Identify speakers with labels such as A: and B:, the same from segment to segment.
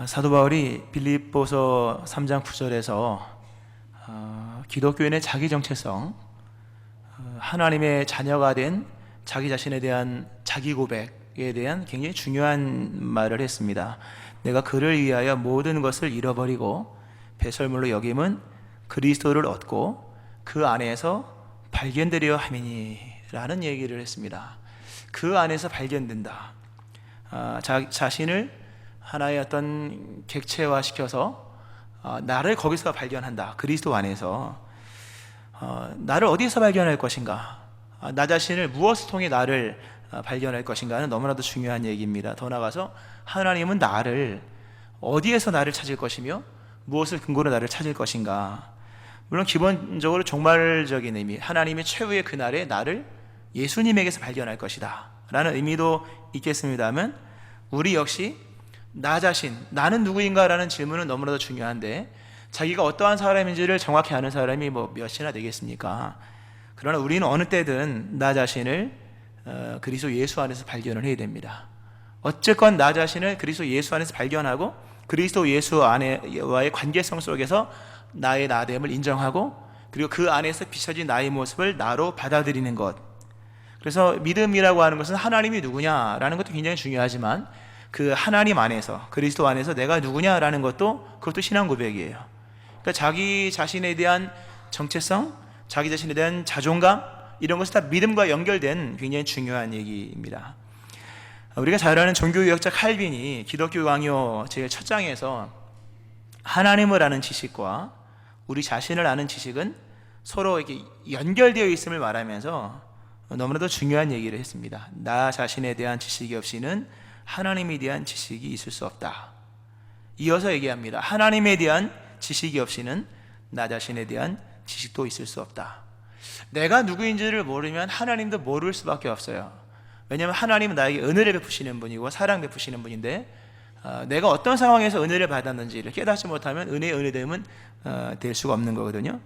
A: 사도 바울이 빌립보서 3장 9절에서 기독교인의 자기 정체성, 하나님의 자녀가 된 자기 자신에 대한 자기 고백에 대한 굉장히 중요한 말을 했습니다. 내가 그를 위하여 모든 것을 잃어버리고 배설물로 여김은 그리스도를 얻고 그 안에서 발견되려 함이니 라는 얘기를 했습니다. 그 안에서 발견된다. 자신을 하나의 어떤 객체화시켜서 나를 거기서 발견한다. 그리스도 안에서 나를 어디서 발견할 것인가, 나 자신을 무엇을 통해 나를 발견할 것인가는 너무나도 중요한 얘기입니다. 더 나아가서 하나님은 나를 어디에서 나를 찾을 것이며 무엇을 근거로 나를 찾을 것인가. 물론 기본적으로 종말적인 의미, 하나님의 최후의 그날에 나를 예수님에게서 발견할 것이다 라는 의미도 있겠습니다만, 우리 역시 나 자신, 나는 누구인가 라는 질문은 너무나도 중요한데, 자기가 어떠한 사람인지를 정확히 아는 사람이 몇이나 되겠습니까? 그러나 우리는 어느 때든 나 자신을 그리스도 예수 안에서 발견을 해야 됩니다. 어쨌건 나 자신을 그리스도 예수 안에서 발견하고 그리스도 예수 안에와의 관계성 속에서 나의 나됨을 인정하고, 그리고 그 안에서 비춰진 나의 모습을 나로 받아들이는 것. 그래서 믿음이라고 하는 것은 하나님이 누구냐라는 것도 굉장히 중요하지만, 그 하나님 안에서, 그리스도 안에서 내가 누구냐라는 그것도 신앙 고백이에요. 그러니까 자기 자신에 대한 정체성, 자기 자신에 대한 자존감, 이런 것이 다 믿음과 연결된 굉장히 중요한 얘기입니다. 우리가 잘 아는 종교개혁자 칼빈이 기독교 강요 제1 장에서 하나님을 아는 지식과 우리 자신을 아는 지식은 서로 이렇게 연결되어 있음을 말하면서 너무나도 중요한 얘기를 했습니다. 나 자신에 대한 지식이 없이는 하나님에 대한 지식이 있을 수 없다. 이어서 얘기합니다. 하나님에 대한 지식이 없이는 나 자신에 대한 지식도 있을 수 없다. 내가 누구인지를 모르면 하나님도 모를 수밖에 없어요. 왜냐하면 하나님은 나에게 은혜를 베푸시는 분이고 사랑 베푸시는 분인데, 내가 어떤 상황에서 은혜를 받았는지를 깨닫지 못하면 은혜의 은혜됨은 될 수가 없는 거거든요.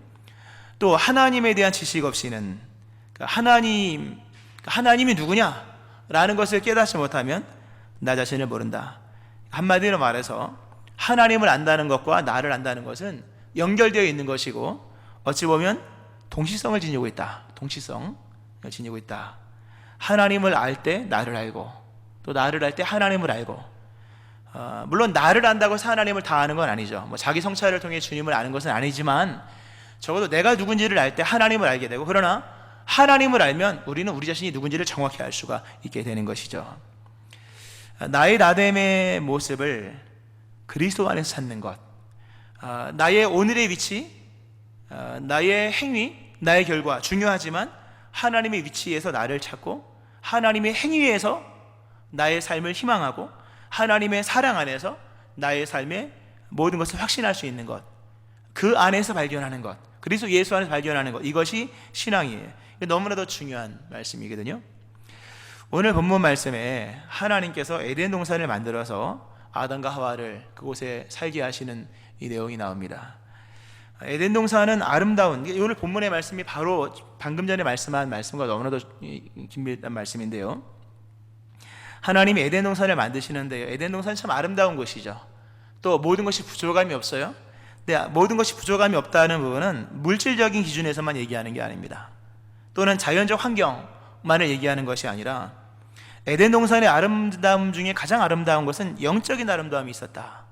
A: 또 하나님에 대한 지식 없이는, 하나님이 누구냐라는 것을 깨닫지 못하면 나 자신을 모른다. 한마디로 말해서 하나님을 안다는 것과 나를 안다는 것은 연결되어 있는 것이고, 어찌 보면 동시성을 지니고 있다. 동시성을 지니고 있다. 하나님을 알 때 나를 알고, 또 나를 알 때 하나님을 알고. 물론 나를 안다고 해서 하나님을 다 아는 건 아니죠. 자기 성찰을 통해 주님을 아는 것은 아니지만, 적어도 내가 누군지를 알 때 하나님을 알게 되고, 그러나 하나님을 알면 우리는 우리 자신이 누군지를 정확히 알 수가 있게 되는 것이죠. 나의 나됨의 모습을 그리스도 안에서 찾는 것, 나의 오늘의 위치, 나의 행위, 나의 결과 중요하지만 하나님의 위치에서 나를 찾고 하나님의 행위에서 나의 삶을 희망하고 하나님의 사랑 안에서 나의 삶의 모든 것을 확신할 수 있는 것, 그 안에서 발견하는 것, 그리스도 예수 안에서 발견하는 것, 이것이 신앙이에요. 너무나도 중요한 말씀이거든요. 오늘 본문 말씀에 하나님께서 에덴 동산을 만들어서 아담과 하와를 그곳에 살게 하시는 이 내용이 나옵니다. 에덴 동산은 아름다운, 오늘 본문의 말씀이 바로 방금 전에 말씀한 말씀과 너무나도 긴밀한 말씀인데요, 하나님이 에덴 동산을 만드시는데요, 에덴 동산은 참 아름다운 곳이죠. 또 모든 것이 부족함이 없어요. 근데 모든 것이 부족함이 없다는 부분은 물질적인 기준에서만 얘기하는 게 아닙니다. 또는 자연적 환경만을 얘기하는 것이 아니라, 에덴 동산의 아름다움 중에 가장 아름다운 것은 영적인 아름다움이 있었다.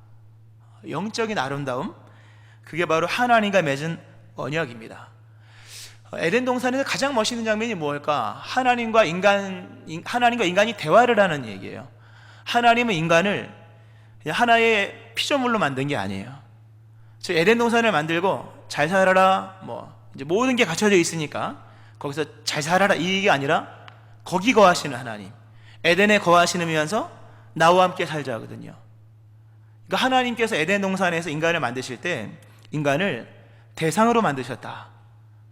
A: 영적인 아름다움, 그게 바로 하나님과 맺은 언약입니다. 에덴 동산에서 가장 멋있는 장면이 무엇일까? 하나님과 인간이 대화를 하는 얘기예요. 하나님은 인간을 그냥 하나의 피조물로 만든 게 아니에요. 저 에덴 동산을 만들고 잘 살아라, 이제 모든 게 갖춰져 있으니까 거기서 잘 살아라, 이 얘기가 아니라 거기 거하시는 하나님, 에덴에 거하시면서 나와 함께 살자 하거든요. 그러니까 하나님께서 에덴 동산에서 인간을 만드실 때 인간을 대상으로 만드셨다.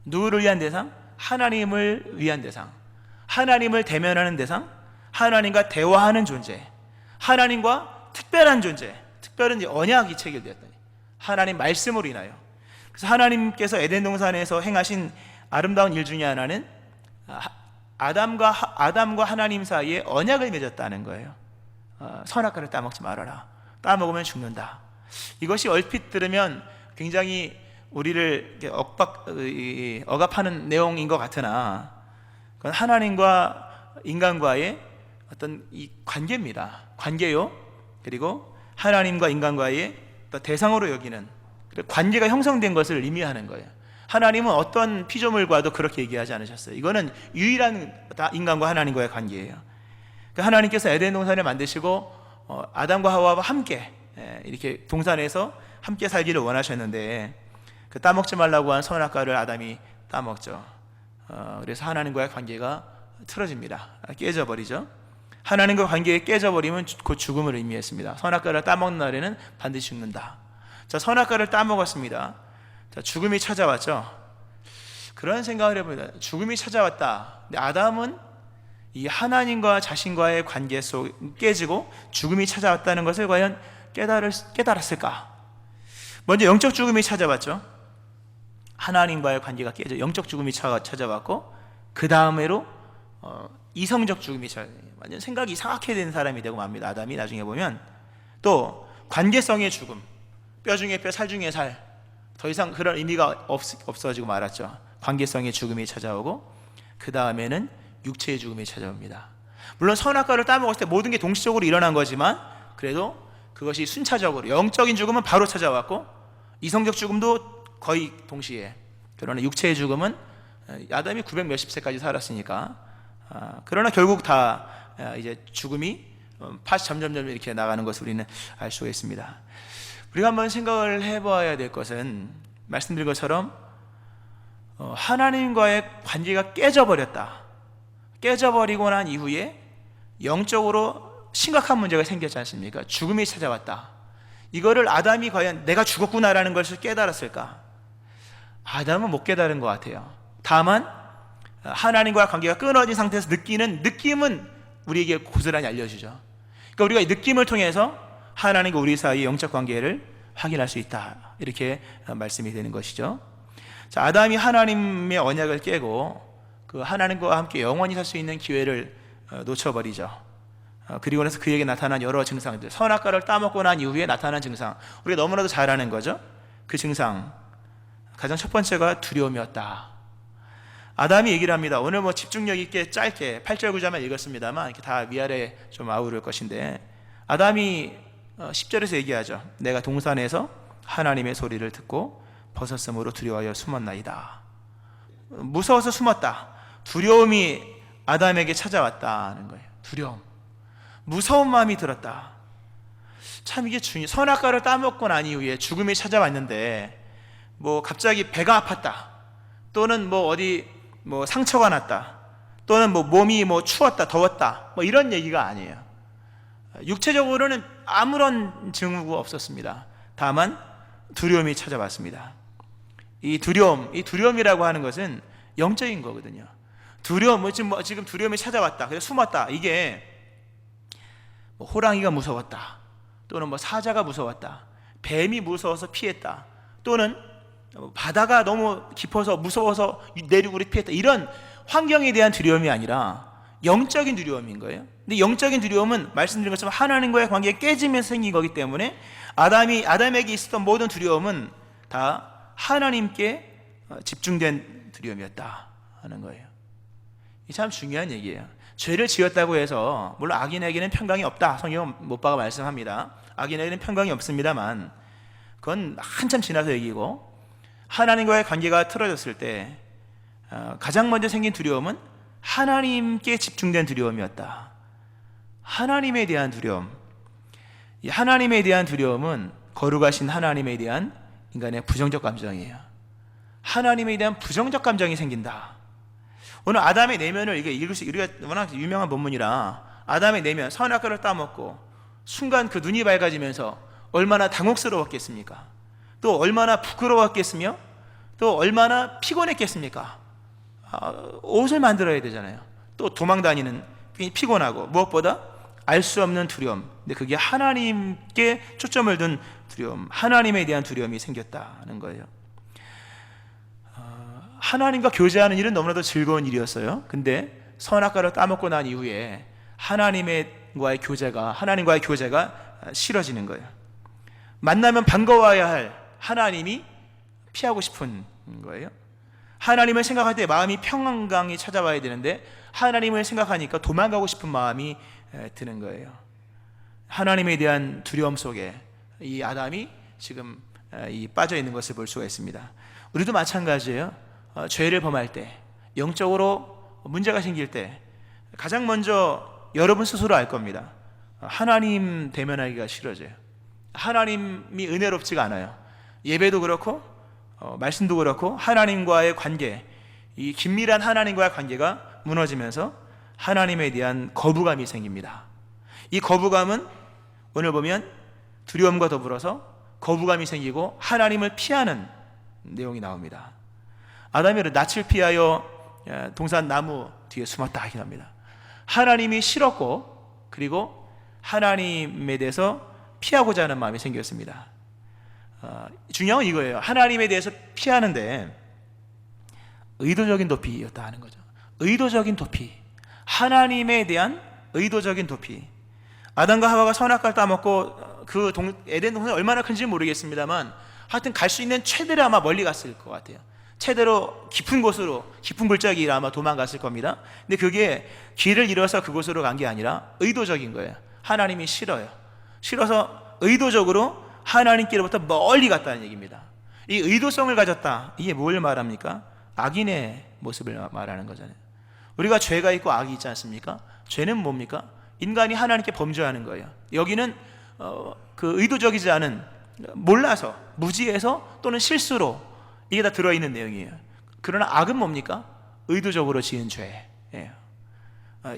A: 누구를 위한 대상? 하나님을 위한 대상, 하나님을 대면하는 대상, 하나님과 대화하는 존재, 하나님과 특별한 존재, 특별한 언약이 체결되었다니, 하나님 말씀으로 인하여. 그래서 하나님께서 에덴 동산에서 행하신 아름다운 일 중에 하나는 아담과 하나님 사이에 언약을 맺었다는 거예요. 선악과를 따먹지 말아라. 따먹으면 죽는다. 이것이 얼핏 들으면 굉장히 우리를 이렇게 억압하는 내용인 것 같으나 그건 하나님과 인간과의 어떤 이 관계입니다. 관계요. 그리고 하나님과 인간과의 대상으로 여기는 관계가 형성된 것을 의미하는 거예요. 하나님은 어떤 피조물과도 그렇게 얘기하지 않으셨어요. 이거는 유일한 인간과 하나님과의 관계예요. 하나님께서 에덴 동산을 만드시고 아담과 하와와 함께 이렇게 동산에서 함께 살기를 원하셨는데 그 따먹지 말라고 한 선악과를 아담이 따먹죠. 그래서 하나님과의 관계가 틀어집니다. 깨져버리죠. 하나님과 관계가 깨져버리면 곧 죽음을 의미했습니다. 선악과를 따먹는 날에는 반드시 죽는다. 자, 선악과를 따먹었습니다. 자, 죽음이 찾아왔죠. 그런 생각을 해봅니다. 죽음이 찾아왔다. 근데 아담은 이 하나님과 자신과의 관계 속 깨지고 죽음이 찾아왔다는 것을 과연 깨달았을까? 먼저 영적 죽음이 찾아왔죠. 하나님과의 관계가 깨져 영적 죽음이 찾아왔고 그 다음으로 이성적 죽음이 완전 생각이 이상하게 된 사람이 되고 맙니다. 아담이 나중에 보면 또 관계성의 죽음, 뼈 중에 뼈, 살 중에 살, 더 이상 그런 의미가 없어지고 말았죠. 관계성의 죽음이 찾아오고 그 다음에는 육체의 죽음이 찾아옵니다. 물론 선악과를 따먹었을 때 모든 게 동시적으로 일어난 거지만 그래도 그것이 순차적으로 영적인 죽음은 바로 찾아왔고 이성적 죽음도 거의 동시에. 그러나 육체의 죽음은 아담이 900 몇십 세까지 살았으니까 그러나 결국 다 이제 죽음이 점점점 이렇게 나가는 것을 우리는 알 수가 있습니다. 우리가 한번 생각을 해봐야 될 것은 말씀드린 것처럼 하나님과의 관계가 깨져버리고 난 이후에 영적으로 심각한 문제가 생겼지 않습니까? 죽음이 찾아왔다. 이거를 아담이 과연 내가 죽었구나라는 것을 깨달았을까? 아담은 못 깨달은 것 같아요. 다만 하나님과 관계가 끊어진 상태에서 느끼는 느낌은 우리에게 고스란히 알려주죠. 그러니까 우리가 이 느낌을 통해서 하나님과 우리 사이의 영적 관계를 확인할 수 있다. 이렇게 말씀이 되는 것이죠. 자, 아담이 하나님의 언약을 깨고 그 하나님과 함께 영원히 살 수 있는 기회를 놓쳐버리죠. 그리고 나서 그에게 나타난 여러 증상들, 선악과를 따먹고 난 이후에 나타난 증상, 우리가 너무나도 잘 아는 거죠. 그 증상 가장 첫 번째가 두려움이었다. 아담이 얘기를 합니다. 오늘 뭐 집중력 있게 짧게 8절 9절만 읽었습니다만 이렇게 다 위아래 좀 아우를 것인데 아담이 10절에서 얘기하죠. 내가 동산에서 하나님의 소리를 듣고 벗었으므로 두려워하여 숨었나이다. 무서워서 숨었다. 두려움이 아담에게 찾아왔다는 거예요. 두려움, 무서운 마음이 들었다. 참 이게 중요해요. 선악과를 따먹고 난 이후에 죽음이 찾아왔는데 뭐 갑자기 배가 아팠다, 또는 뭐 어디 뭐 상처가 났다, 또는 뭐 몸이 뭐 추웠다, 더웠다, 뭐 이런 얘기가 아니에요. 육체적으로는 아무런 증후가 없었습니다. 다만 두려움이 찾아왔습니다. 이 두려움이라고 하는 것은 영적인 거거든요. 두려움, 지금 두려움이 찾아왔다, 그래서 숨었다. 이게 뭐 호랑이가 무서웠다, 또는 뭐 사자가 무서웠다, 뱀이 무서워서 피했다, 또는 바다가 너무 깊어서 무서워서 내륙으로 피했다, 이런 환경에 대한 두려움이 아니라 영적인 두려움인 거예요. 근데 영적인 두려움은 말씀드린 것처럼 하나님과의 관계가 깨지면서 생긴 거기 때문에 아담에게 있었던 모든 두려움은 다 하나님께 집중된 두려움이었다 하는 거예요. 이 참 중요한 얘기예요. 죄를 지었다고 해서 물론 악인에게는 평강이 없다, 성경은 못 박아 말씀합니다. 악인에게는 평강이 없습니다만 그건 한참 지나서 얘기고, 하나님과의 관계가 틀어졌을 때 가장 먼저 생긴 두려움은 하나님께 집중된 두려움이었다. 하나님에 대한 두려움. 이 하나님에 대한 두려움은 거룩하신 하나님에 대한 인간의 부정적 감정이에요. 하나님에 대한 부정적 감정이 생긴다. 오늘 아담의 내면을 우리가 워낙 유명한 본문이라 아담의 내면, 선악과를 따먹고 순간 그 눈이 밝아지면서 얼마나 당혹스러웠겠습니까? 또 얼마나 부끄러웠겠으며 또 얼마나 피곤했겠습니까? 옷을 만들어야 되잖아요. 또 도망다니는, 피곤하고, 무엇보다 알 수 없는 두려움. 근데 그게 하나님께 초점을 둔 두려움, 하나님에 대한 두려움이 생겼다는 거예요. 하나님과 교제하는 일은 너무나도 즐거운 일이었어요. 근데 선악과를 따먹고 난 이후에 하나님과의 교제가 싫어지는 거예요. 만나면 반가워야 할 하나님이 피하고 싶은 거예요. 하나님을 생각할 때 마음이 평강이 찾아와야 되는데 하나님을 생각하니까 도망가고 싶은 마음이 드는 거예요. 하나님에 대한 두려움 속에 이 아담이 지금 빠져 있는 것을 볼 수가 있습니다. 우리도 마찬가지예요. 죄를 범할 때, 영적으로 문제가 생길 때 가장 먼저 여러분 스스로 알 겁니다. 하나님 대면하기가 싫어져요. 하나님이 은혜롭지가 않아요. 예배도 그렇고 말씀도 그렇고 하나님과의 관계, 이 긴밀한 하나님과의 관계가 무너지면서 하나님에 대한 거부감이 생깁니다. 이 거부감은 오늘 보면 두려움과 더불어서 거부감이 생기고 하나님을 피하는 내용이 나옵니다. 아담이 낯을 피하여 동산 나무 뒤에 숨었다 하긴 합니다. 하나님이 싫었고 그리고 하나님에 대해서 피하고자 하는 마음이 생겼습니다. 중요한 건 이거예요. 하나님에 대해서 피하는데 의도적인 도피였다 하는 거죠. 의도적인 도피, 하나님에 대한 의도적인 도피. 아담과 하와가 선악과를 따먹고 그 에덴 동산이 얼마나 큰지 모르겠습니다만 하여튼 갈 수 있는 최대로 아마 멀리 갔을 것 같아요. 최대로 깊은 곳으로, 깊은 골짜기로 아마 도망갔을 겁니다. 근데 그게 길을 잃어서 그곳으로 간 게 아니라 의도적인 거예요. 하나님이 싫어요. 싫어서 의도적으로 하나님께로부터 멀리 갔다는 얘기입니다. 이 의도성을 가졌다, 이게 뭘 말합니까? 악인의 모습을 말하는 거잖아요. 우리가 죄가 있고 악이 있지 않습니까? 죄는 뭡니까? 인간이 하나님께 범죄하는 거예요. 여기는 그 의도적이지 않은, 몰라서, 무지해서 또는 실수로 이게 다 들어있는 내용이에요. 그러나 악은 뭡니까? 의도적으로 지은 죄예요.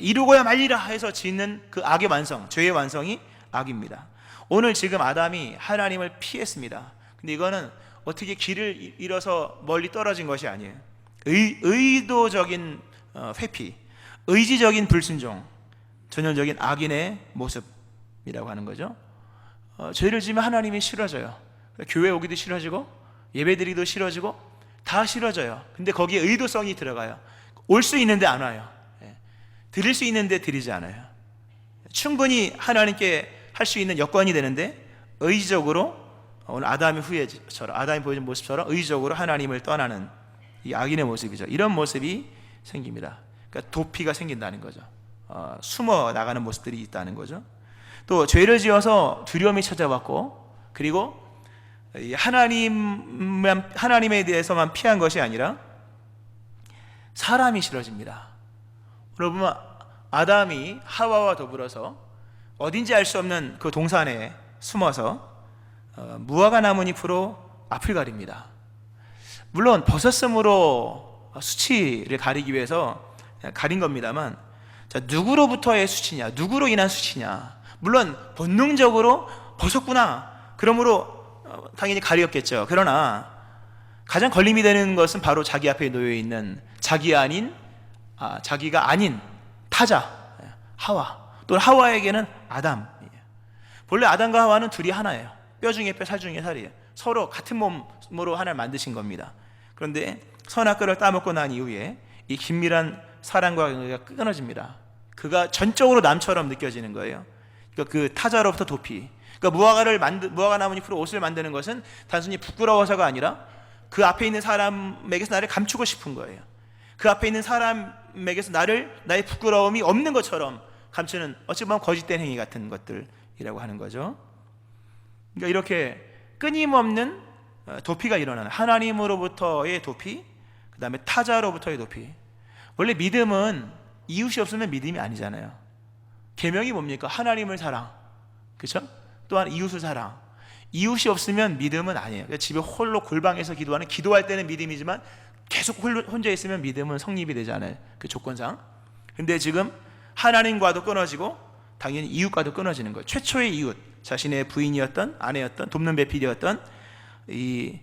A: 이루고야 말리라 해서 짓는 그 악의 완성, 죄의 완성이 악입니다. 오늘 지금 아담이 하나님을 피했습니다. 근데 이거는 어떻게 길을 잃어서 멀리 떨어진 것이 아니에요. 의도적인 회피, 의지적인 불순종, 전형적인 악인의 모습이라고 하는 거죠. 죄를 지으면 하나님이 싫어져요. 교회 오기도 싫어지고 예배드리기도 싫어지고 다 싫어져요. 근데 거기에 의도성이 들어가요. 올 수 있는데 안 와요. 드릴 수 있는데 드리지 않아요. 충분히 하나님께 할 수 있는 여건이 되는데 의지적으로, 오늘 아담의 후예처럼, 아담이 보여준 모습처럼 의지적으로 하나님을 떠나는 이 악인의 모습이죠. 이런 모습이 생깁니다. 그러니까 도피가 생긴다는 거죠. 숨어 나가는 모습들이 있다는 거죠. 또 죄를 지어서 두려움이 찾아왔고, 그리고 하나님에 대해서만 피한 것이 아니라 사람이 싫어집니다. 여러분, 아담이 하와와 더불어서 어딘지 알 수 없는 그 동산에 숨어서 무화과 나뭇잎으로 앞을 가립니다. 물론 벗었으므로 수치를 가리기 위해서 가린 겁니다만, 자, 누구로부터의 수치냐, 누구로 인한 수치냐. 물론 본능적으로 벗었구나, 그러므로 당연히 가리었겠죠. 그러나 가장 걸림이 되는 것은 바로 자기 앞에 놓여 있는 자기가 아닌 타자 하와, 또는 하와에게는 아담이에요. 본래 아담과 하와는 둘이 하나예요. 뼈 중에 뼈, 살 중에 살이에요. 서로 같은 몸으로 하나를 만드신 겁니다. 그런데 선악과를 따먹고 난 이후에 이 긴밀한 사랑과 관계가 끊어집니다. 그가 전적으로 남처럼 느껴지는 거예요. 그러니까 그 타자로부터 도피. 그러니까 무화과 나뭇잎으로 옷을 만드는 것은 단순히 부끄러워서가 아니라 그 앞에 있는 사람에게서 나를 감추고 싶은 거예요. 그 앞에 있는 사람에게서 나의 부끄러움이 없는 것처럼 감추는, 어찌 보면 거짓된 행위 같은 것들이라고 하는 거죠. 그러니까 이렇게 끊임없는 도피가 일어나는, 하나님으로부터의 도피, 그 다음에 타자로부터의 도피. 원래 믿음은 이웃이 없으면 믿음이 아니잖아요. 계명이 뭡니까? 하나님을 사랑, 그렇죠? 또한 이웃을 사랑. 이웃이 없으면 믿음은 아니에요. 그러니까 집에 홀로 골방에서 기도할 때는 믿음이지만 계속 혼자 있으면 믿음은 성립이 되지 않아요. 그 조건상. 근데 지금 하나님과도 끊어지고 당연히 이웃과도 끊어지는 거예요. 최초의 이웃, 자신의 부인이었던, 아내였던, 돕는 배필이었던 이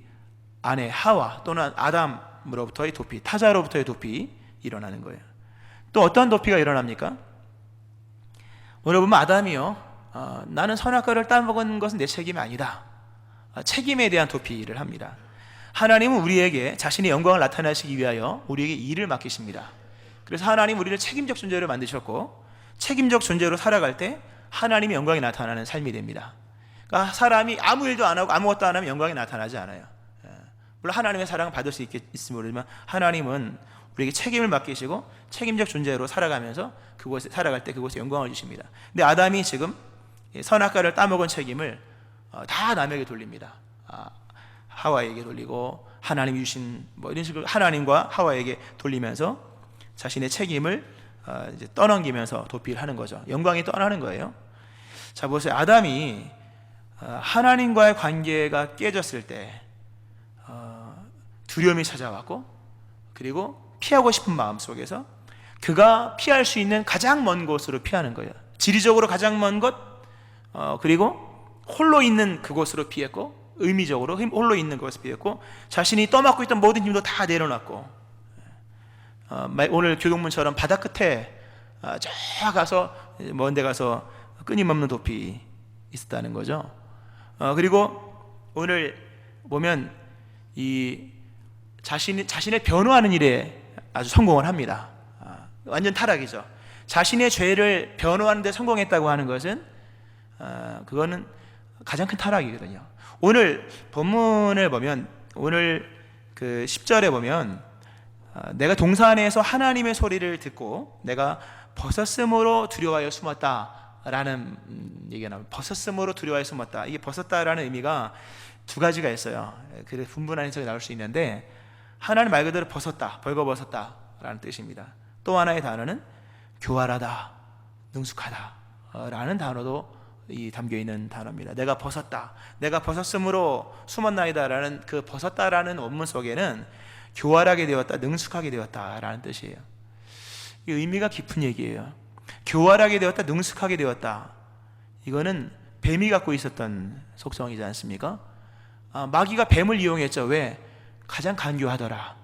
A: 아내 하와 또는 아담으로부터의 도피, 타자로부터의 도피 일어나는 거예요. 또 어떠한 도피가 일어납니까? 오늘 보면 아담이요, 나는 선악과를 따먹은 것은 내 책임이 아니다, 책임에 대한 도피를 합니다. 하나님은 우리에게 자신의 영광을 나타내시기 위하여 우리에게 일을 맡기십니다. 그래서 하나님 우리를 책임적 존재로 만드셨고 책임적 존재로 살아갈 때 하나님의 영광이 나타나는 삶이 됩니다. 그러니까 사람이 아무 일도 안 하고 아무것도 안 하면 영광이 나타나지 않아요. 물론 하나님의 사랑을 받을 수 있을지 모르지만 하나님은 우리에게 책임을 맡기시고 책임적 존재로 살아가면서 그곳에 살아갈 때 그곳에 영광을 주십니다. 근데 아담이 지금 선악과를 따먹은 책임을 다 남에게 돌립니다. 하와에게 돌리고 하나님이 주신 뭐 이런 식으로 하나님과 하와에게 돌리면서 자신의 책임을 이제 떠넘기면서 도피를 하는 거죠. 영광이 떠나는 거예요. 자, 보세요. 아담이 하나님과의 관계가 깨졌을 때 두려움이 찾아왔고, 그리고 피하고 싶은 마음 속에서 그가 피할 수 있는 가장 먼 곳으로 피하는 거예요. 지리적으로 가장 먼 곳, 그리고 홀로 있는 그곳으로 피했고, 의미적으로 홀로 있는 곳에서 피했고, 자신이 떠맡고 있던 모든 힘도 다 내려놨고, 오늘 교동문처럼 바다 끝에 저 가서 먼 데 가서 끊임없는 도피 있었다는 거죠. 그리고 오늘 보면 이 자신을 변호하는 일에 아주 성공을 합니다. 완전 타락이죠. 자신의 죄를 변호하는 데 성공했다고 하는 것은 그거는 가장 큰 타락이거든요. 오늘 본문을 보면, 오늘 그 10절에 보면 내가 동산에서 하나님의 소리를 듣고 내가 벗었으므로 두려워하여 숨었다라는 얘기가 나옵니다. 벗었으므로 두려워하여 숨었다. 이게 벗었다라는 의미가 두 가지가 있어요. 그래서 분분한 해석이 나올 수 있는데, 하나는 말 그대로 벗었다, 벌거벗었다라는 뜻입니다. 또 하나의 단어는 교활하다, 능숙하다 라는 단어도 이 담겨 있는 단어입니다. 내가 벗었다, 내가 벗었으므로 숨었나이다 라는 그 벗었다라는 원문 속에는 교활하게 되었다, 능숙하게 되었다 라는 뜻이에요. 이 의미가 깊은 얘기예요. 교활하게 되었다, 능숙하게 되었다, 이거는 뱀이 갖고 있었던 속성이지 않습니까? 마귀가 뱀을 이용했죠. 왜? 가장 간교하더라.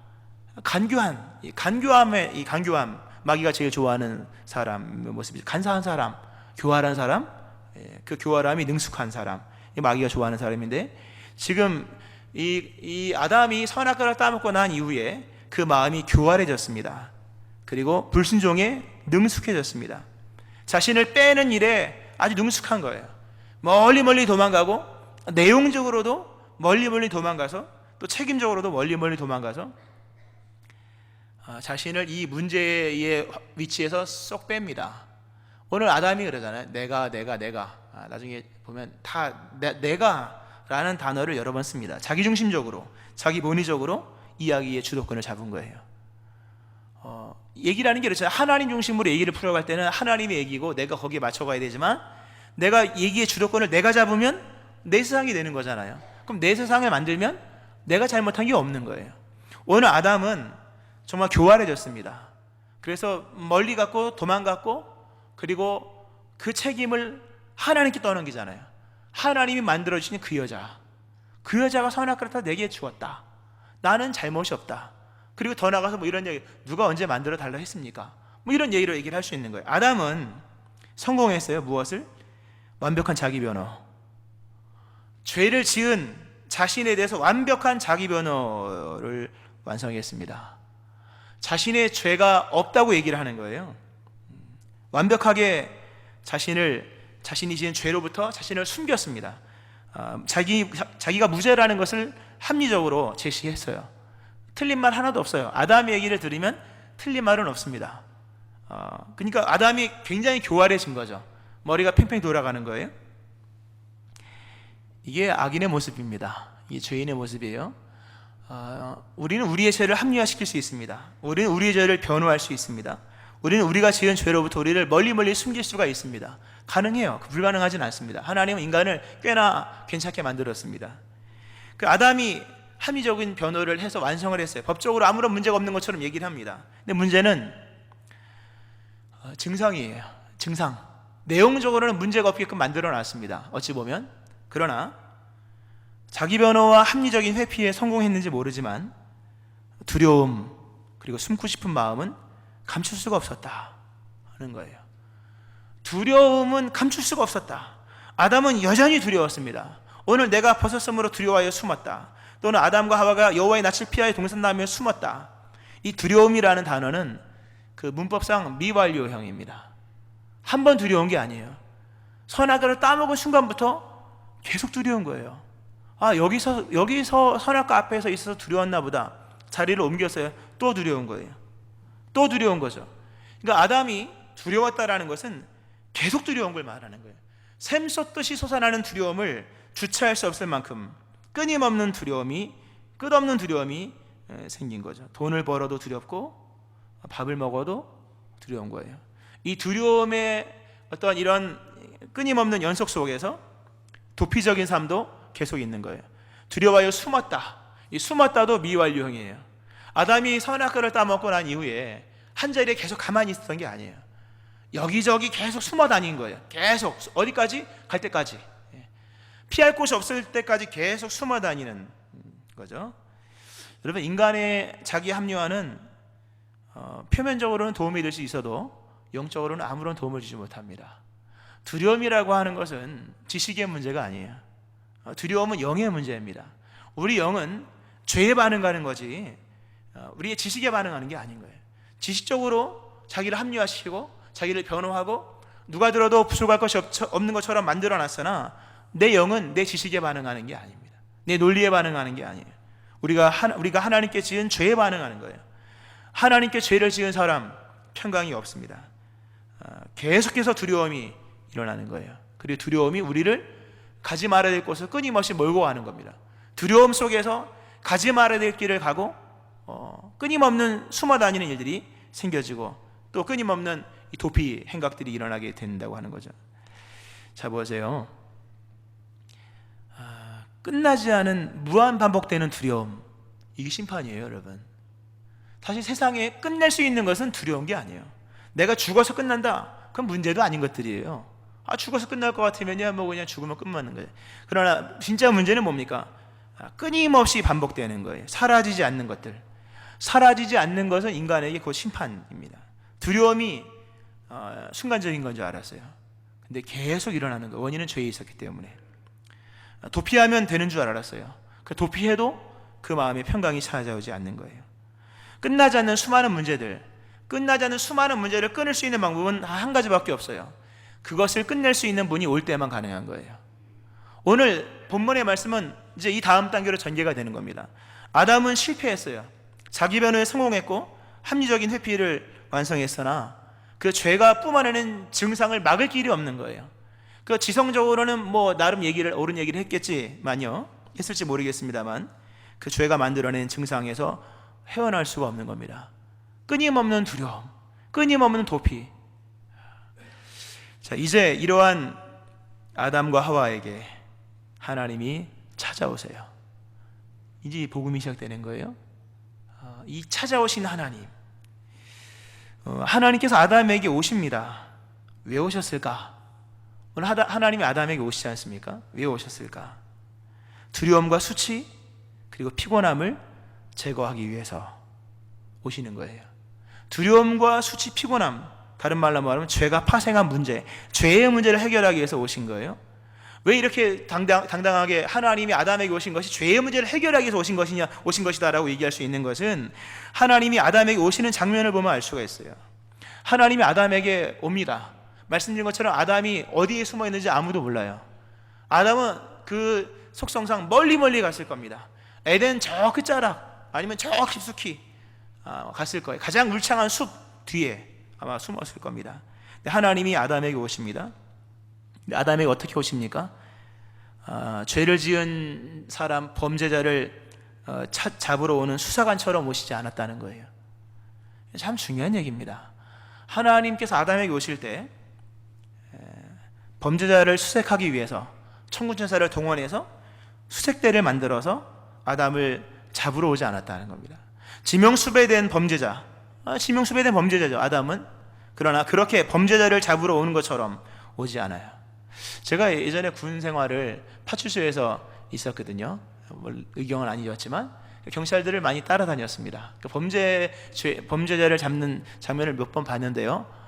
A: 이 간교함, 마귀가 제일 좋아하는 사람 모습이죠. 간사한 사람, 교활한 사람, 그 교활함이 능숙한 사람, 마귀가 좋아하는 사람인데, 지금 이 아담이 선악과를 따먹고 난 이후에 그 마음이 교활해졌습니다. 그리고 불순종에 능숙해졌습니다. 자신을 빼는 일에 아주 능숙한 거예요. 멀리 도망가고, 내용적으로도 멀리 도망가서, 또 책임적으로도 멀리 도망가서 자신을 이 문제의 위치에서 쏙 뺍니다. 오늘 아담이 그러잖아요. 내가 나중에 보면 다 내가 라는 단어를 여러 번 씁니다. 자기중심적으로, 자기 본의적으로 이야기의 주도권을 잡은 거예요. 얘기라는 게 그렇잖아요. 하나님 중심으로 얘기를 풀어갈 때는 하나님의 얘기고 내가 거기에 맞춰가야 되지만, 내가 얘기의 주도권을 내가 잡으면 내 세상이 되는 거잖아요. 그럼 내 세상을 만들면 내가 잘못한 게 없는 거예요. 오늘 아담은 정말 교활해졌습니다. 그래서 멀리 갔고 도망갔고, 그리고 그 책임을 하나님께 떠넘기잖아요. 하나님이 만들어주신 그 여자가 선악과를 다 내게 주었다. 나는 잘못이 없다. 그리고 더 나가서 뭐 이런 얘기, 누가 언제 만들어 달라 했습니까? 뭐 이런 얘기를 할 수 있는 거예요. 아담은 성공했어요. 무엇을? 완벽한 자기 변호. 죄를 지은 자신에 대해서 완벽한 자기 변호를 완성했습니다. 자신의 죄가 없다고 얘기를 하는 거예요. 완벽하게 자신이 지은 죄로부터 자신을 숨겼습니다. 자기가 무죄라는 것을 합리적으로 제시했어요. 틀린 말 하나도 없어요. 아담의 얘기를 들으면 틀린 말은 없습니다. 그러니까 아담이 굉장히 교활해진 거죠. 머리가 팽팽 돌아가는 거예요. 이게 악인의 모습입니다. 이게 죄인의 모습이에요. 우리는 우리의 죄를 합리화시킬 수 있습니다. 우리는 우리의 죄를 변호할 수 있습니다. 우리는 우리가 지은 죄로부터 우리를 멀리 숨길 수가 있습니다. 가능해요. 불가능하진 않습니다. 하나님은 인간을 꽤나 괜찮게 만들었습니다. 그 아담이 합리적인 변호를 해서 완성을 했어요. 법적으로 아무런 문제가 없는 것처럼 얘기를 합니다. 근데 문제는 증상이에요. 증상. 내용적으로는 문제가 없게끔 만들어 놨습니다. 어찌 보면. 그러나 자기 변호와 합리적인 회피에 성공했는지 모르지만 두려움, 그리고 숨고 싶은 마음은 감출 수가 없었다 하는 거예요. 두려움은 감출 수가 없었다. 아담은 여전히 두려웠습니다. 오늘 내가 벗었으므로 두려워하여 숨었다. 또는 아담과 하와가 여호와의 낯을 피하여 동산나무에 숨었다. 이 두려움이라는 단어는 그 문법상 미완료형입니다. 한 번 두려운 게 아니에요. 선악과를 따먹은 순간부터 계속 두려운 거예요. 여기서 선악과 앞에서 있어서 두려웠나 보다. 자리를 옮겼어요. 또 두려운 거예요. 또 두려운 거죠. 그러니까 아담이 두려웠다라는 것은 계속 두려운 걸 말하는 거예요. 샘솟듯이 솟아나는 두려움을 주체할 수 없을 만큼 끊임없는 두려움이, 끝없는 두려움이 생긴 거죠. 돈을 벌어도 두렵고 밥을 먹어도 두려운 거예요. 이 두려움의 어떤 이런 끊임없는 연속 속에서 도피적인 삶도 계속 있는 거예요. 두려워하여 숨었다. 이 숨었다도 미완료형이에요. 아담이 선악과를 따먹고 난 이후에 한 자리에 계속 가만히 있었던 게 아니에요. 여기저기 계속 숨어 다닌 거예요. 계속 어디까지? 갈 때까지. 피할 곳이 없을 때까지 계속 숨어 다니는 거죠. 여러분, 인간의 자기 합리화는 표면적으로는 도움이 될 수 있어도 영적으로는 아무런 도움을 주지 못합니다. 두려움이라고 하는 것은 지식의 문제가 아니에요. 두려움은 영의 문제입니다. 우리 영은 죄에 반응하는 거지 우리의 지식에 반응하는 게 아닌 거예요. 지식적으로 자기를 합리화시키고 자기를 변호하고 누가 들어도 부족할 것이 없는 것처럼 만들어놨으나 내 영은 내 지식에 반응하는 게 아닙니다. 내 논리에 반응하는 게 아니에요. 우리가 하나님께 지은 죄에 반응하는 거예요. 하나님께 죄를 지은 사람 평강이 없습니다. 계속해서 두려움이 일어나는 거예요. 그리고 두려움이 우리를 가지 말아야 될 곳을 끊임없이 몰고 가는 겁니다. 두려움 속에서 가지 말아야 될 길을 가고 끊임없는 숨어 다니는 일들이 생겨지고 또 끊임없는 이 도피 행각들이 일어나게 된다고 하는 거죠. 자, 보세요. 끝나지 않은 무한 반복되는 두려움, 이게 심판이에요, 여러분. 사실 세상에 끝낼 수 있는 것은 두려운 게 아니에요. 내가 죽어서 끝난다, 그건 문제도 아닌 것들이에요. 죽어서 끝날 것 같으면요, 뭐 그냥 죽으면 끝나는 거예요. 그러나 진짜 문제는 뭡니까? 끊임없이 반복되는 거예요. 사라지지 않는 것들. 사라지지 않는 것은 인간에게 곧 심판입니다. 두려움이 순간적인 건 줄 알았어요. 근데 계속 일어나는 거예요. 원인은 죄에 있었기 때문에. 도피하면 되는 줄 알았어요. 도피해도 그 마음에 평강이 찾아오지 않는 거예요. 끝나지 않는 수많은 문제들, 끝나지 않는 수많은 문제를 끊을 수 있는 방법은 한 가지밖에 없어요. 그것을 끝낼 수 있는 분이 올 때만 가능한 거예요. 오늘 본문의 말씀은 이제 이 다음 단계로 전개가 되는 겁니다. 아담은 실패했어요. 자기 변호에 성공했고 합리적인 회피를 완성했으나 그 죄가 뿜어내는 증상을 막을 길이 없는 거예요. 그 지성적으로는 뭐 나름 옳은 얘기를 했겠지만요, 했을지 모르겠습니다만 그 죄가 만들어낸 증상에서 헤어날 수가 없는 겁니다. 끊임없는 두려움, 끊임없는 도피. 자, 이제 이러한 아담과 하와에게 하나님이 찾아오세요. 이제 복음이 시작되는 거예요. 이 찾아오신 하나님, 하나님께서 아담에게 오십니다. 왜 오셨을까? 오늘 하나님이 아담에게 오시지 않습니까? 왜 오셨을까? 두려움과 수치 그리고 피곤함을 제거하기 위해서 오시는 거예요. 두려움과 수치, 피곤함, 다른 말로 말하면 죄가 파생한 문제, 죄의 문제를 해결하기 위해서 오신 거예요. 왜 이렇게 당당하게 하나님이 아담에게 오신 것이 죄의 문제를 해결하기 위해서 오신 것이다라고 얘기할 수 있는 것은 하나님이 아담에게 오시는 장면을 보면 알 수가 있어요. 하나님이 아담에게 옵니다. 말씀드린 것처럼 아담이 어디에 숨어 있는지 아무도 몰라요. 아담은 그 속성상 멀리 갔을 겁니다. 에덴 저 끝자락 아니면 저 깊숙이 갔을 거예요. 가장 울창한 숲 뒤에 아마 숨었을 겁니다. 하나님이 아담에게 오십니다. 아담에게 어떻게 오십니까? 죄를 지은 사람, 범죄자를 잡으러 오는 수사관처럼 오시지 않았다는 거예요. 참 중요한 얘기입니다. 하나님께서 아담에게 오실 때 범죄자를 수색하기 위해서 천군천사를 동원해서 수색대를 만들어서 아담을 잡으러 오지 않았다는 겁니다. 지명수배된 범죄자, 지명수배된 범죄자죠, 아담은. 그러나 그렇게 범죄자를 잡으러 오는 것처럼 오지 않아요. 제가 예전에 군 생활을 파출소에서 있었거든요. 의경은 아니었지만 경찰들을 많이 따라다녔습니다. 범죄자를 잡는 장면을 몇 번 봤는데요.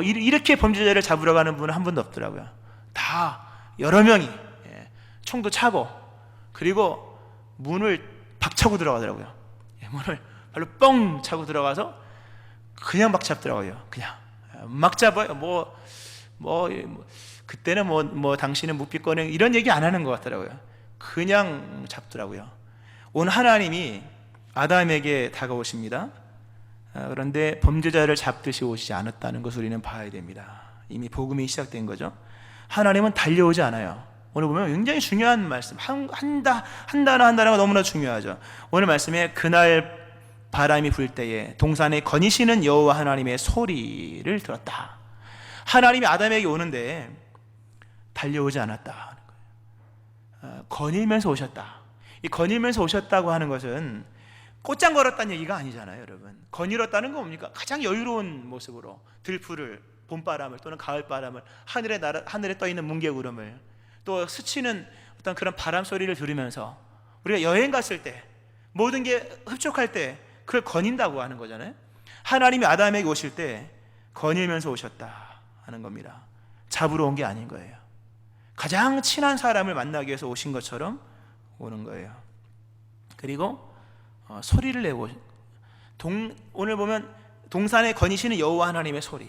A: 이렇게 범죄자를 잡으러 가는 분은 한 분도 없더라고요. 다 여러 명이 총도 차고 그리고 문을 박차고 들어가더라고요. 문을 발로 뻥 차고 들어가서 그냥 막 잡더라고요. 그냥 막 잡아요. 그때는 뭐 당신은 묵비권에 이런 얘기 안 하는 것 같더라고요. 그냥 잡더라고요. 오늘 하나님이 아담에게 다가오십니다. 그런데 범죄자를 잡듯이 오시지 않았다는 것을 우리는 봐야 됩니다. 이미 복음이 시작된 거죠. 하나님은 달려오지 않아요. 오늘 보면 굉장히 중요한 말씀, 한 단어가 너무나 중요하죠. 오늘 말씀에 그날 바람이 불 때에 동산에 거니시는 여호와 하나님의 소리를 들었다. 하나님이 아담에게 오는데 달려오지 않았다. 거닐면서 오셨다. 이 거닐면서 오셨다고 하는 것은 꽃장 걸었다는 얘기가 아니잖아요, 여러분. 거닐었다는 건 뭡니까? 가장 여유로운 모습으로 들풀을, 봄바람을 또는 가을바람을, 하늘에 떠 있는 뭉게구름을, 또 스치는 어떤 그런 바람 소리를 들으면서 우리가 여행 갔을 때 모든 게 흡족할 때 그걸 거닌다고 하는 거잖아요. 하나님이 아담에게 오실 때 거닐면서 오셨다 하는 겁니다. 잡으러 온 게 아닌 거예요. 가장 친한 사람을 만나기 위해서 오신 것처럼 오는 거예요. 그리고 소리를 내고, 오늘 보면 동산에 거니시는 여호와 하나님의 소리.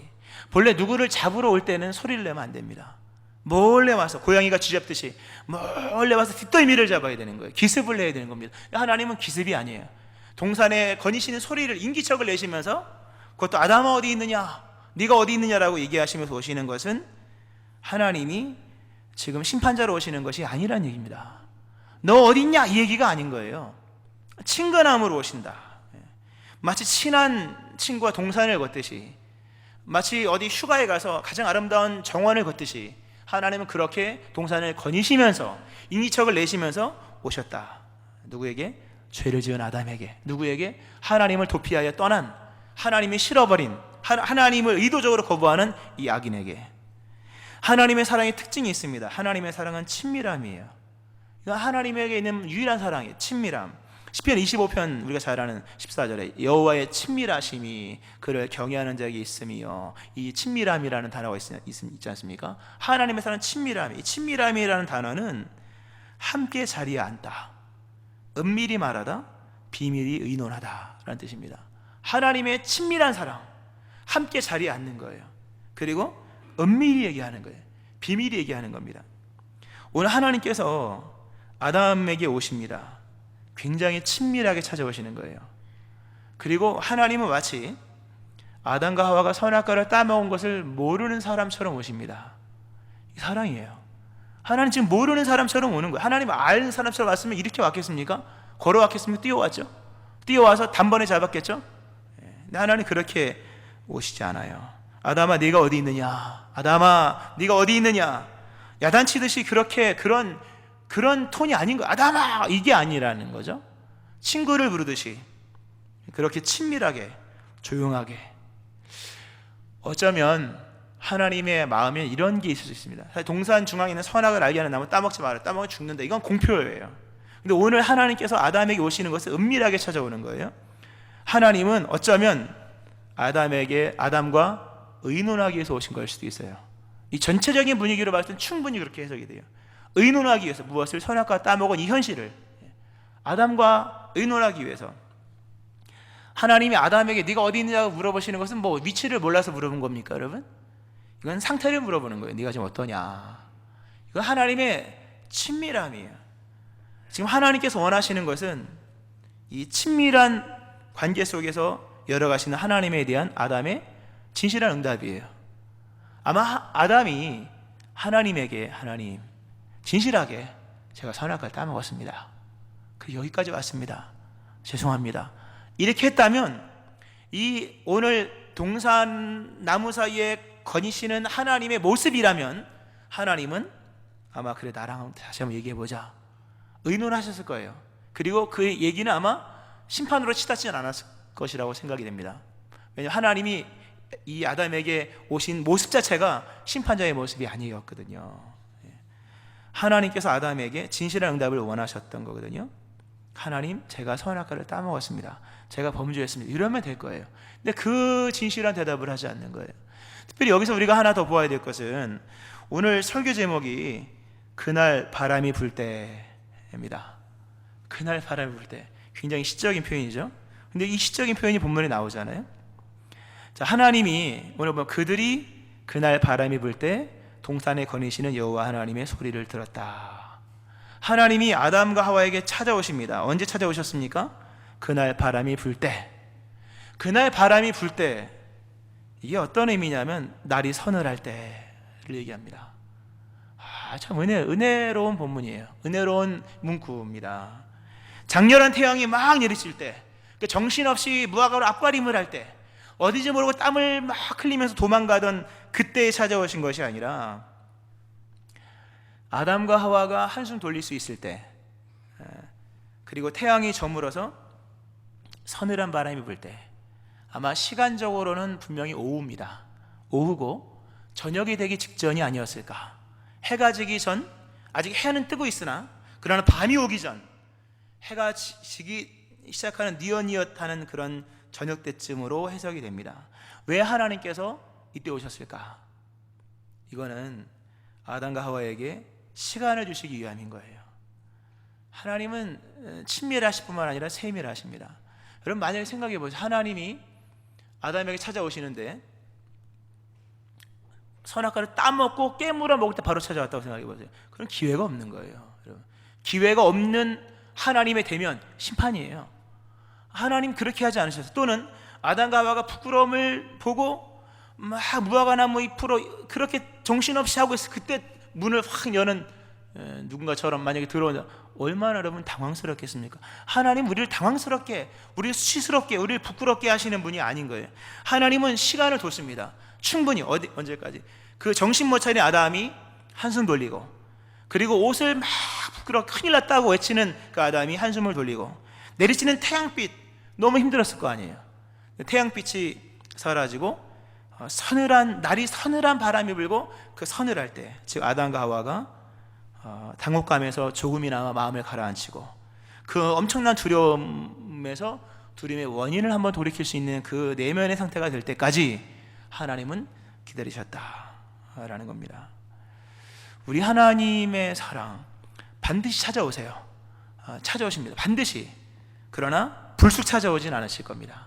A: 본래 누구를 잡으러 올 때는 소리를 내면 안 됩니다. 몰래 와서 고양이가 쥐잡듯이 몰래 와서 뒷덜미를 잡아야 되는 거예요. 기습을 내야 되는 겁니다. 하나님은 기습이 아니에요. 동산에 거니시는 소리를, 인기척을 내시면서, 그것도 아담아 어디 있느냐, 네가 어디 있느냐라고 얘기하시면서 오시는 것은 하나님이 지금 심판자로 오시는 것이 아니란 얘기입니다. 너 어디 있냐 이 얘기가 아닌 거예요. 친근함으로 오신다. 마치 친한 친구와 동산을 걷듯이, 마치 어디 휴가에 가서 가장 아름다운 정원을 걷듯이 하나님은 그렇게 동산을 거니시면서 인기척을 내시면서 오셨다. 누구에게? 죄를 지은 아담에게. 누구에게? 하나님을 도피하여 떠난, 하나님이 싫어버린, 하나님을 의도적으로 거부하는 이 악인에게. 하나님의 사랑의 특징이 있습니다. 하나님의 사랑은 친밀함이에요. 하나님에게 있는 유일한 사랑이 친밀함. 시편 25편 우리가 잘 아는 14절에 여호와의 친밀하심이 그를 경외하는 자에게 있으며, 이 친밀함이라는 단어가 있지 않습니까? 하나님의 사랑은 친밀함. 이 친밀함이라는 단어는 함께 자리에 앉다, 은밀히 말하다, 비밀이 의논하다 라는 뜻입니다. 하나님의 친밀한 사랑, 함께 자리에 앉는 거예요. 그리고 은밀히 얘기하는 거예요. 비밀히 얘기하는 겁니다. 오늘 하나님께서 아담에게 오십니다. 굉장히 친밀하게 찾아오시는 거예요. 그리고 하나님은 마치 아담과 하와가 선악과를 따먹은 것을 모르는 사람처럼 오십니다. 이 사랑이에요. 하나님 지금 모르는 사람처럼 오는 거예요. 하나님 아는 사람처럼 왔으면 이렇게 왔겠습니까? 걸어왔겠습니까? 뛰어왔죠. 뛰어와서 단번에 잡았겠죠. 근데 하나님 그렇게 오시지 않아요. 아담아 네가 어디 있느냐, 아담아 네가 어디 있느냐, 야단치듯이 그렇게 그런 톤이 아닌 거예요. 아담아, 이게 아니라는 거죠. 친구를 부르듯이 그렇게 친밀하게, 조용하게. 어쩌면 하나님의 마음에 이런 게 있을 수 있습니다. 사실 동산 중앙에 있는 선악을 알게 하는 나무 따먹지 마라, 따먹으면 죽는다. 이건 공표예요. 근데 오늘 하나님께서 아담에게 오시는 것은 은밀하게 찾아오는 거예요. 하나님은 어쩌면 아담과 의논하기 위해서 오신 걸 수도 있어요. 이 전체적인 분위기로 봤을 때 충분히 그렇게 해석이 돼요. 의논하기 위해서, 무엇을? 선악과 따먹은 이 현실을 아담과 의논하기 위해서. 하나님이 아담에게 네가 어디 있느냐고 물어보시는 것은 뭐 위치를 몰라서 물어본 겁니까, 여러분? 이건 상태를 물어보는 거예요. 네가 지금 어떠냐. 이건 하나님의 친밀함이에요. 지금 하나님께서 원하시는 것은 이 친밀한 관계 속에서 열어가시는 하나님에 대한 아담의 진실한 응답이에요. 아마 아담이 하나님에게, 하나님 진실하게 제가 선악과를 따먹었습니다. 여기까지 왔습니다. 죄송합니다. 이렇게 했다면 이 오늘 동산 나무 사이에 거니시는 하나님의 모습이라면 하나님은 아마 그래 나랑 다시 한번 얘기해보자 의논하셨을 거예요. 그리고 그 얘기는 아마 심판으로 치닫지는 않았을 것이라고 생각이 됩니다. 왜냐하면 하나님이 이 아담에게 오신 모습 자체가 심판자의 모습이 아니었거든요. 하나님께서 아담에게 진실한 응답을 원하셨던 거거든요. 하나님, 제가 선악과를 따먹었습니다. 제가 범죄했습니다. 이러면 될 거예요. 근데 그 진실한 대답을 하지 않는 거예요. 특별히 여기서 우리가 하나 더 보아야 될 것은 오늘 설교 제목이 그날 바람이 불 때입니다. 그날 바람이 불 때. 굉장히 시적인 표현이죠. 근데 이 시적인 표현이 본문에 나오잖아요. 자, 하나님이 오늘 보면 그들이 그날 바람이 불 때 동산에 거니시는 여호와 하나님의 소리를 들었다. 하나님이 아담과 하와에게 찾아오십니다. 언제 찾아오셨습니까? 그날 바람이 불 때. 그날 바람이 불 때, 이게 어떤 의미냐면 날이 서늘할 때를 얘기합니다. 참 은혜로운 본문이에요. 은혜로운 문구입니다. 장렬한 태양이 막 내리칠 때, 정신없이 무화과로 앞가림을 할 때, 어디지 모르고 땀을 막 흘리면서 도망가던 그때에 찾아오신 것이 아니라 아담과 하와가 한숨 돌릴 수 있을 때, 그리고 태양이 저물어서 서늘한 바람이 불 때, 아마 시간적으로는 분명히 오후입니다. 오후고 저녁이 되기 직전이 아니었을까. 해가 지기 전, 아직 해는 뜨고 있으나 그러나 밤이 오기 전, 해가 지기 시작하는 뉘엿뉘엿하는 그런 저녁 때쯤으로 해석이 됩니다. 왜 하나님께서 이때 오셨을까? 이거는 아담과 하와에게 시간을 주시기 위함인 거예요. 하나님은 친밀하실 뿐만 아니라 세밀하십니다. 여러분, 만약에 생각해 보세요. 하나님이 아담에게 찾아오시는데 선악과를 따먹고 깨물어 먹을 때 바로 찾아왔다고 생각해 보세요. 그런 기회가 없는 거예요. 여러분, 기회가 없는 하나님의 대면 심판이에요. 하나님 그렇게 하지 않으셔서, 또는 아담과 하와가 부끄러움을 보고 막 무화과나무 잎으로 그렇게 정신없이 하고 있어. 그때 문을 확 여는 누군가처럼 만약에 들어온다, 얼마나 여러분 당황스럽겠습니까? 하나님 우리를 당황스럽게, 우리를 수치스럽게, 우리를 부끄럽게 하시는 분이 아닌 거예요. 하나님은 시간을 뒀습니다. 충분히. 언제까지? 그 정신 못 차린 아담이 한숨 돌리고, 그리고 옷을 막 부끄럽게 큰일 났다고 외치는 그 아담이 한숨을 돌리고, 내리치는 태양빛 너무 힘들었을 거 아니에요. 태양빛이 사라지고 날이 서늘한 바람이 불고, 그 서늘할 때, 즉 아담과 하와가 당혹감에서 조금이나마 마음을 가라앉히고, 그 엄청난 두려움에서 두려움의 원인을 한번 돌이킬 수 있는 그 내면의 상태가 될 때까지 하나님은 기다리셨다라는 겁니다. 우리 하나님의 사랑 반드시 찾아오세요. 찾아오십니다. 반드시. 그러나 불쑥 찾아오진 않으실 겁니다.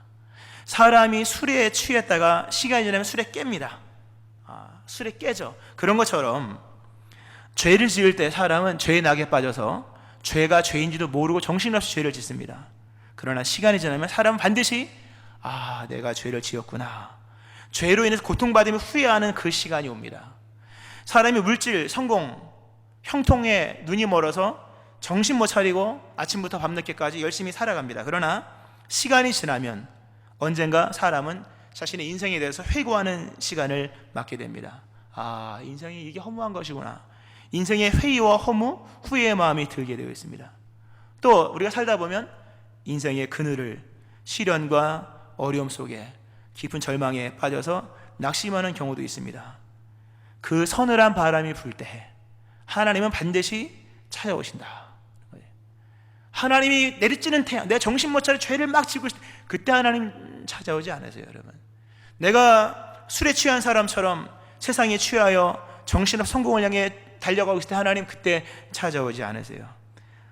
A: 사람이 술에 취했다가 시간이 지나면 술에 깹니다. 술에 깨져. 그런 것처럼 죄를 지을 때 사람은 죄의 낙에 빠져서 죄가 죄인지도 모르고 정신없이 죄를 짓습니다. 그러나 시간이 지나면 사람은 반드시 내가 죄를 지었구나, 죄로 인해서 고통받으며 후회하는 그 시간이 옵니다. 사람이 물질, 성공, 형통에 눈이 멀어서 정신 못 차리고 아침부터 밤늦게까지 열심히 살아갑니다. 그러나 시간이 지나면 언젠가 사람은 자신의 인생에 대해서 회고하는 시간을 맞게 됩니다. 인생이 이게 허무한 것이구나. 인생의 회의와 허무, 후회의 마음이 들게 되어 있습니다. 또 우리가 살다 보면 인생의 그늘을, 시련과 어려움 속에 깊은 절망에 빠져서 낙심하는 경우도 있습니다. 그 서늘한 바람이 불 때 하나님은 반드시 찾아오신다. 하나님이 내리쬐는 태양, 내가 정신 못 차려 죄를 막 지고 있을 때, 그때 하나님 찾아오지 않으세요, 여러분. 내가 술에 취한 사람처럼 세상에 취하여 정신없 성공을 향해 달려가고 있을 때 하나님 그때 찾아오지 않으세요.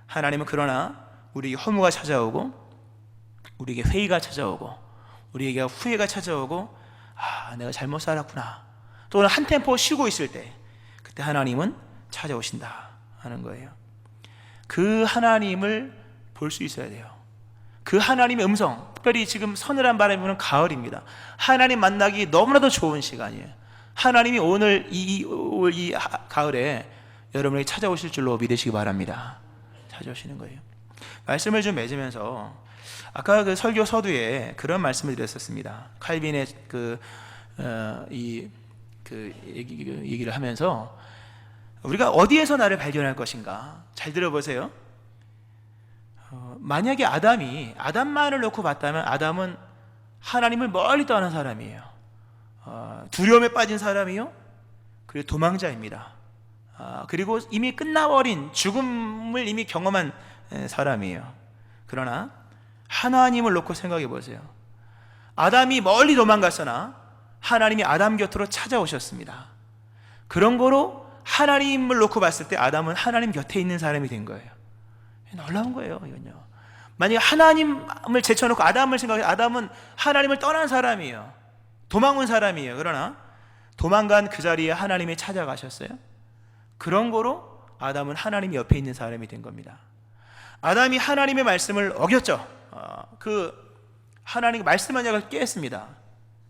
A: 하나님은 그러나 우리에게 허무가 찾아오고, 우리에게 회의가 찾아오고, 우리에게 후회가 찾아오고, 내가 잘못 살았구나, 또는 한 템포 쉬고 있을 때, 그때 하나님은 찾아오신다 하는 거예요. 그 하나님을 볼 수 있어야 돼요. 그 하나님의 음성, 특별히 지금 서늘한 바람이 부는 가을입니다. 하나님 만나기 너무나도 좋은 시간이에요. 하나님이 오늘 이 가을에 여러분에게 찾아오실 줄로 믿으시기 바랍니다. 찾아오시는 거예요. 말씀을 좀 맺으면서, 아까 그 설교 서두에 그런 말씀을 드렸었습니다. 칼빈의 얘기를 하면서 우리가 어디에서 나를 발견할 것인가? 잘 들어보세요. 만약에 아담만을 놓고 봤다면 아담은 하나님을 멀리 떠난 사람이에요. 두려움에 빠진 사람이요, 그리고 도망자입니다. 그리고 이미 끝나버린 죽음을 이미 경험한 사람이에요. 그러나 하나님을 놓고 생각해 보세요. 아담이 멀리 도망갔으나 하나님이 아담 곁으로 찾아오셨습니다. 그런 거로 하나님을 놓고 봤을 때 아담은 하나님 곁에 있는 사람이 된 거예요. 놀라운 거예요, 이건요. 만약에 하나님을 제쳐놓고 아담을 생각해, 아담은 하나님을 떠난 사람이에요. 도망온 사람이에요. 그러나 도망간 그 자리에 하나님이 찾아가셨어요. 그런 거로 아담은 하나님 옆에 있는 사람이 된 겁니다. 아담이 하나님의 말씀을 어겼죠. 그 하나님 말씀 언약을 깼습니다.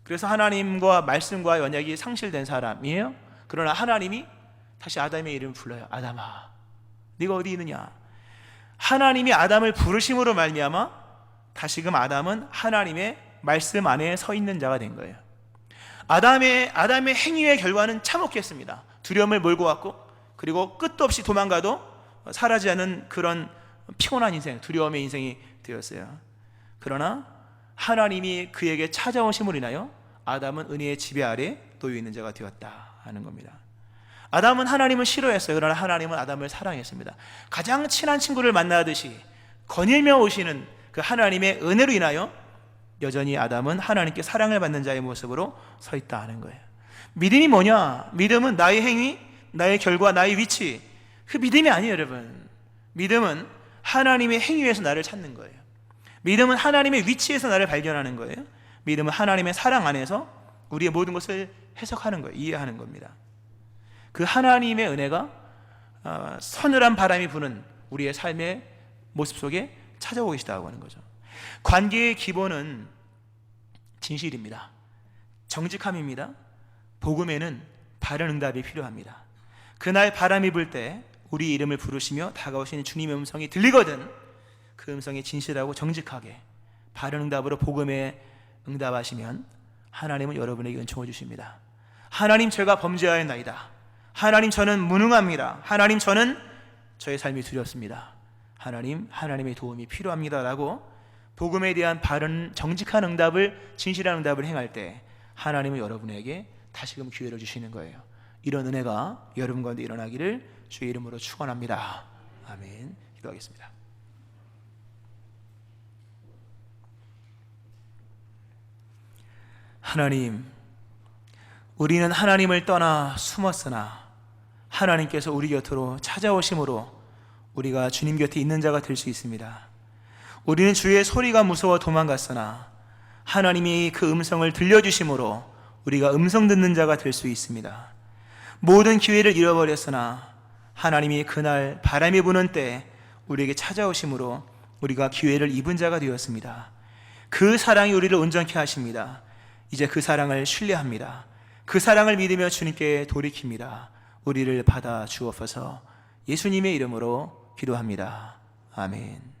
A: 그래서 하나님과 말씀과 언약이 상실된 사람이에요. 그러나 하나님이 다시 아담의 이름을 불러요. 아담아, 네가 어디 있느냐? 하나님이 아담을 부르심으로 말미암아 다시금 아담은 하나님의 말씀 안에 서 있는 자가 된 거예요. 아담의 행위의 결과는 참혹했습니다. 두려움을 몰고 왔고, 그리고 끝도 없이 도망가도 사라지지 않은 그런 피곤한 인생, 두려움의 인생이 되었어요. 그러나 하나님이 그에게 찾아오심으로 인하여 아담은 은혜의 지배 아래 놓여 있는 자가 되었다 하는 겁니다. 아담은 하나님을 싫어했어요. 그러나 하나님은 아담을 사랑했습니다. 가장 친한 친구를 만나듯이 거닐며 오시는 그 하나님의 은혜로 인하여 여전히 아담은 하나님께 사랑을 받는 자의 모습으로 서 있다 하는 거예요. 믿음이 뭐냐? 믿음은 나의 행위, 나의 결과, 나의 위치, 그 믿음이 아니에요, 여러분. 믿음은 하나님의 행위에서 나를 찾는 거예요. 믿음은 하나님의 위치에서 나를 발견하는 거예요. 믿음은 하나님의 사랑 안에서 우리의 모든 것을 해석하는 거예요. 이해하는 겁니다. 그 하나님의 은혜가 서늘한 바람이 부는 우리의 삶의 모습 속에 찾아오고 계시다고 하는 거죠. 관계의 기본은 진실입니다. 정직함입니다. 복음에는 바른 응답이 필요합니다. 그날 바람이 불 때 우리 이름을 부르시며 다가오시는 주님의 음성이 들리거든 그 음성이 진실하고 정직하게 바른 응답으로 복음에 응답하시면 하나님은 여러분에게 은총을 주십니다. 하나님, 제가 범죄하였나이다. 하나님, 저는 무능합니다. 하나님, 저는 저의 삶이 두렵습니다. 하나님, 하나님의 도움이 필요합니다 라고 복음에 대한 바른 정직한 응답을, 진실한 응답을 행할 때 하나님은 여러분에게 다시금 기회를 주시는 거예요. 이런 은혜가 여러분 가운데 일어나기를 주의 이름으로 축원합니다. 아멘. 기도하겠습니다. 하나님, 우리는 하나님을 떠나 숨었으나 하나님께서 우리 곁으로 찾아오심으로 우리가 주님 곁에 있는 자가 될 수 있습니다. 우리는 주의 소리가 무서워 도망갔으나 하나님이 그 음성을 들려주심으로 우리가 음성 듣는 자가 될 수 있습니다. 모든 기회를 잃어버렸으나 하나님이 그날 바람이 부는 때 우리에게 찾아오심으로 우리가 기회를 입은 자가 되었습니다. 그 사랑이 우리를 온전케 하십니다. 이제 그 사랑을 신뢰합니다. 그 사랑을 믿으며 주님께 돌이킵니다. 우리를 받아 주옵소서. 예수님의 이름으로 기도합니다. 아멘.